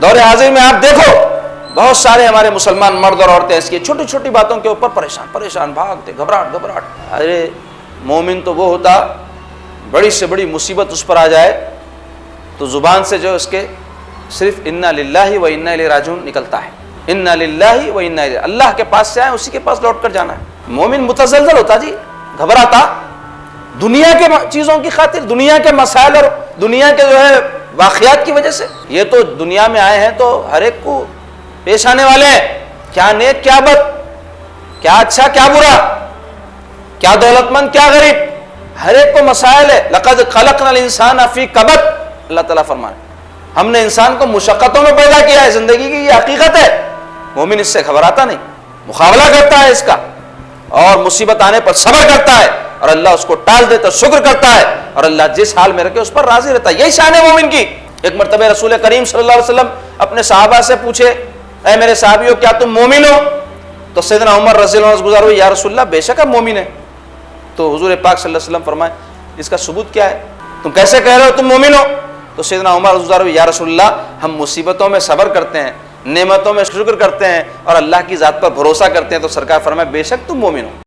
دور حاضر میں آپ دیکھو بہت سارے ہمارے مسلمان مرد اور عورتیں اس کی چھوٹی چھوٹی باتوں کے اوپر پریشان بھاگتے، گھبراہٹ۔ ارے مومن تو وہ ہوتا بڑی سے بڑی مصیبت اس پر آ جائے تو زبان سے جو اس کے صرف انا للہ و انا الیہ راجعون نکلتا ہے، انا للہ و انا الیہ، اللہ کے پاس سے آئے اسی کے پاس لوٹ کر جانا ہے۔ مومن متزلزل ہوتا جی، گھبراتا دنیا کے چیزوں کی خاطر، دنیا کے مسائل اور دنیا کے جو ہے واقعات کی وجہ سے۔ یہ تو دنیا میں آئے ہیں تو ہر ایک کو پیش آنے والے ہیں، کیا نیک کیا بد، کیا اچھا کیا برا، کیا دولت مند کیا غریب، ہر ایک کو مسائل ہے۔ لقد خلقنا الانسان فی کبد، اللہ تعالیٰ فرمائے ہم نے انسان کو مشقتوں میں پیدا کیا ہے، زندگی کی یہ حقیقت ہے۔ مومن اس سے گھبراتا نہیں، مقابلہ کرتا ہے اس کا، اور مصیبت آنے پر صبر کرتا ہے، اور اللہ اس کو ٹال دیتا شکر کرتا ہے، اور اللہ جس حال میں رکھے اس پر راضی رہتا ہے۔ یہی شان ہے مومن کی۔ ایک مرتبہ رسول کریم صلی اللہ علیہ وسلم اپنے صحابہ سے پوچھے، اے میرے صحابیوں کیا تم مومن ہو؟ تو سیدنا عمر رضی اللہ عنہ گزار ہوئے، یا رسول اللہ بے شک ہم مومن ہیں۔ تو حضور پاک صلی اللہ علیہ وسلم فرمائے اس کا ثبوت کیا ہے، تم کیسے کہہ رہے ہو تم مومن ہو؟ تو سیدنا عمر گزار ہوئے، یا رسول اللہ ہم مصیبتوں میں صبر کرتے ہیں، نعمتوں میں شکر کرتے ہیں، اور اللہ کی ذات پر بھروسہ کرتے ہیں۔ تو سرکار فرمائے بے شک تم مومن ہو۔